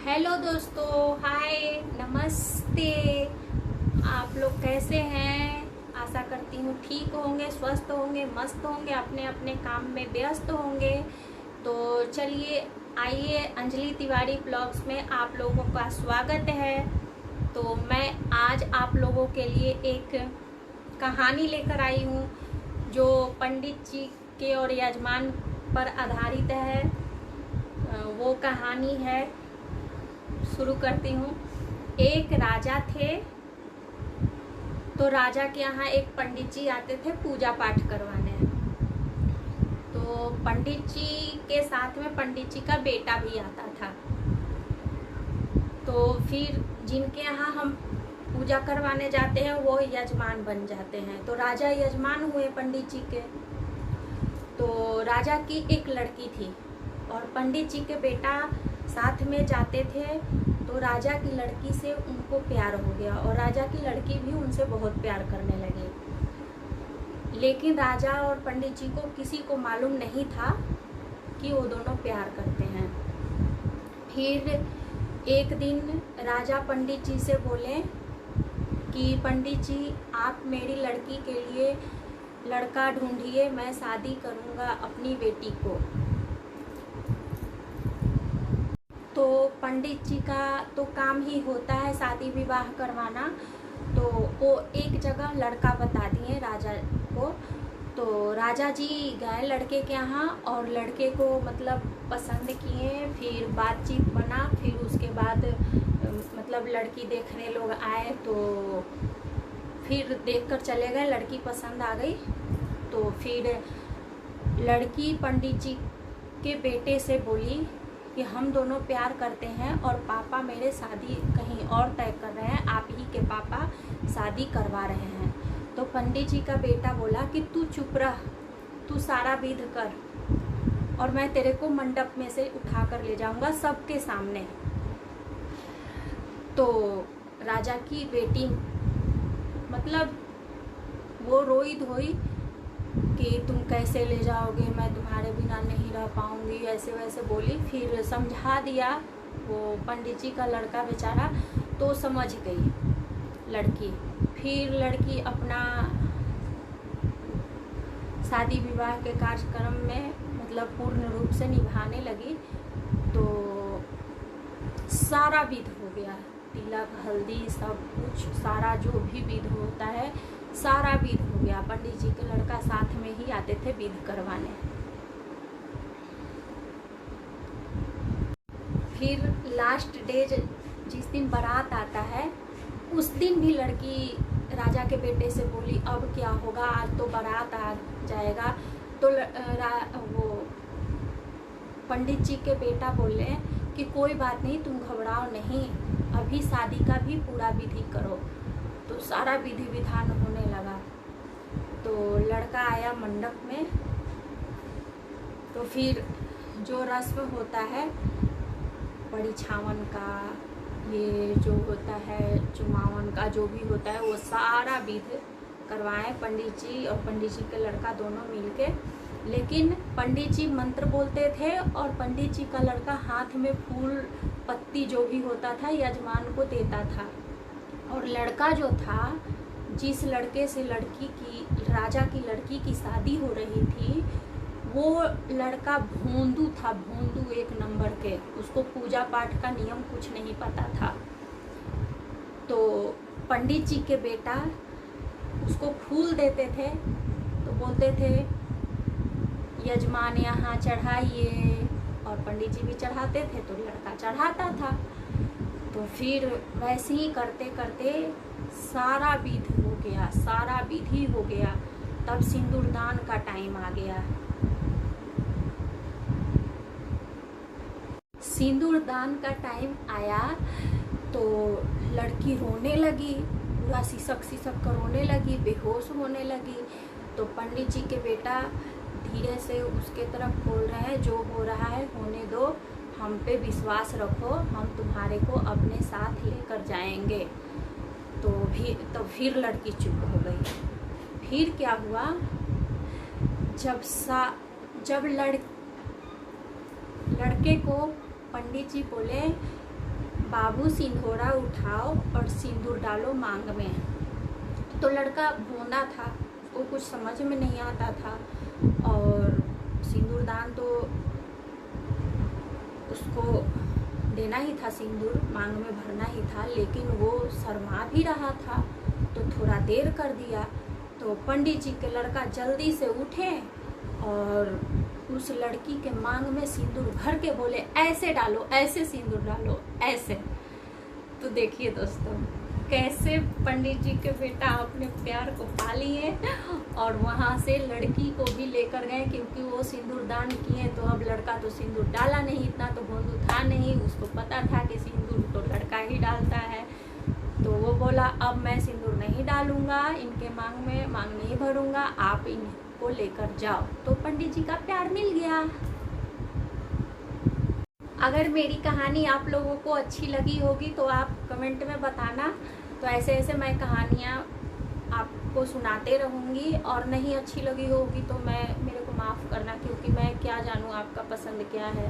Hello दोस्तों, हाय, नमस्ते। आप लोग कैसे हैं? आशा करती हूँ ठीक होंगे, स्वस्थ होंगे, मस्त होंगे, अपने अपने काम में व्यस्त होंगे। तो चलिए, आइए, अंजलि तिवारी ब्लॉग्स में आप लोगों का स्वागत है। तो मैं आज आप लोगों के लिए एक कहानी लेकर आई हूँ जो पंडित जी के और यजमान पर आधारित है। वो कहानी है, शुरू करती हूँ। एक राजा थे। तो राजा के यहाँ एक पंडित जी आते थे पूजा पाठ करवाने। तो पंडित जी के साथ में पंडित जी का बेटा भी आता था। तो फिर जिनके यहाँ हम पूजा करवाने जाते हैं वो यजमान बन जाते हैं। तो राजा यजमान हुए पंडित जी के। तो राजा की एक लड़की थी और पंडित जी के बेटा साथ में जाते थे। तो राजा की लड़की से उनको प्यार हो गया और राजा की लड़की भी उनसे बहुत प्यार करने लगी। लेकिन राजा और पंडित जी को किसी को मालूम नहीं था कि वो दोनों प्यार करते हैं। फिर एक दिन राजा पंडित जी से बोले कि पंडित जी, आप मेरी लड़की के लिए लड़का ढूंढिए, मैं शादी करूँगा अपनी बेटी को। तो पंडित जी का तो काम ही होता है शादी विवाह करवाना। तो वो एक जगह लड़का बता दिए राजा को। तो राजा जी गए लड़के के यहाँ और लड़के को मतलब पसंद किए। फिर बातचीत बना। फिर उसके बाद मतलब लड़की देखने लोग आए तो फिर देखकर चले गए। लड़की पसंद आ गई। तो फिर लड़की पंडित जी के बेटे से बोली कि हम दोनों प्यार करते हैं और पापा मेरे शादी कहीं और तय कर रहे हैं, आप ही के पापा शादी करवा रहे हैं। तो पंडित जी का बेटा बोला कि तू चुप रह, तू सारा विध कर और मैं तेरे को मंडप में से उठा कर ले जाऊंगा सबके सामने। तो राजा की बेटी मतलब वो रोई धोई कि तुम कैसे ले जाओगे, मैं तुम्हारे बिना नहीं रह पाऊंगी, ऐसे वैसे बोली। फिर समझा दिया वो पंडित जी का लड़का बेचारा। तो समझ गई लड़की। फिर लड़की अपना शादी विवाह के कार्यक्रम में मतलब पूर्ण रूप से निभाने लगी। तो सारा विध हो गया, तिलक, हल्दी, सब कुछ, सारा जो भी विध होता है सारा विध हो गया। पंडित जी के लड़का साथ में ही आते थे विध करवाने। फिर लास्ट डे जिस दिन बारात आता है उस दिन भी लड़की राजा के बेटे से बोली अब क्या होगा, आज तो बारात आ जाएगा। तो वो पंडित जी के बेटा बोले कि कोई बात नहीं, तुम घबराओ नहीं, अभी शादी का भी पूरा विधि करो। तो सारा विधि विधान होने लगा। तो लड़का आया मंडप में। तो फिर जो रस्म होता है बड़ी छावन का, ये जो होता है चुमावन का, जो भी होता है वो सारा विध करवाए पंडित जी और पंडित जी के लड़का दोनों मिलके। लेकिन पंडित जी मंत्र बोलते थे और पंडित जी का लड़का हाथ में फूल पत्ती जो भी होता था यजमान को देता था। और लड़का जो था, जिस लड़के से लड़की की, राजा की लड़की की शादी हो रही थी, वो लड़का भोंदू था, भोंदू एक नंबर के। उसको पूजा पाठ का नियम कुछ नहीं पता था। तो पंडित जी के बेटा उसको फूल देते थे तो बोलते थे यजमान यहाँ चढ़ाइए, और पंडित जी भी चढ़ाते थे तो लड़का चढ़ाता था। तो फिर वैसे ही करते करते सारा विध हो गया, सारा विधि हो गया। तब सिंदूरदान का टाइम आ गया। सिंदूरदान का टाइम आया तो लड़की रोने लगी, पूरा सिसक सिसक कर रोने लगी, बेहोश होने लगी। तो पंडित जी के बेटा धीरे से उसके तरफ बोल रहे हैं जो हो रहा है होने दो, हम पे विश्वास रखो, हम तुम्हारे को अपने साथ लेकर जाएंगे। तो फिर लड़की चुप हो गई। फिर क्या हुआ, जब लड़के को पंडित जी बोले बाबू सिंदूरा उठाओ और सिंदूर डालो मांग में। तो लड़का भोंदा था, उसको कुछ समझ में नहीं आता था और सिंदूरदान तो उसको देना ही था, सिंदूर मांग में भरना ही था, लेकिन वो शर्मा भी रहा था तो थोड़ा देर कर दिया। तो पंडित जी के लड़का जल्दी से उठे और उस लड़की के मांग में सिंदूर भर के बोले, ऐसे डालो, ऐसे सिंदूर डालो, ऐसे। तो देखिए दोस्तों, कैसे पंडित जी के बेटा अपने प्यार को पा लिए और वहाँ से लड़की को भी लेकर गए, क्योंकि वो सिंदूर दान किए। तो अब लड़का तो सिंदूर डाला नहीं, इतना तो भोंदू था नहीं, उसको पता था कि सिंदूर तो लड़का ही डालता है। तो वो बोला, अब मैं सिंदूर नहीं डालूंगा, इनके मांग में मांग नहीं भरूंगा, आप इनको लेकर जाओ। तो पंडित जी का प्यार मिल गया। अगर मेरी कहानी आप लोगों को अच्छी लगी होगी तो आप कमेंट में बताना। तो ऐसे ऐसे मैं कहानियाँ आपको सुनाते रहूँगी, और नहीं अच्छी लगी होगी तो मेरे को माफ़ करना, क्योंकि मैं क्या जानूँ आपका पसंद क्या है।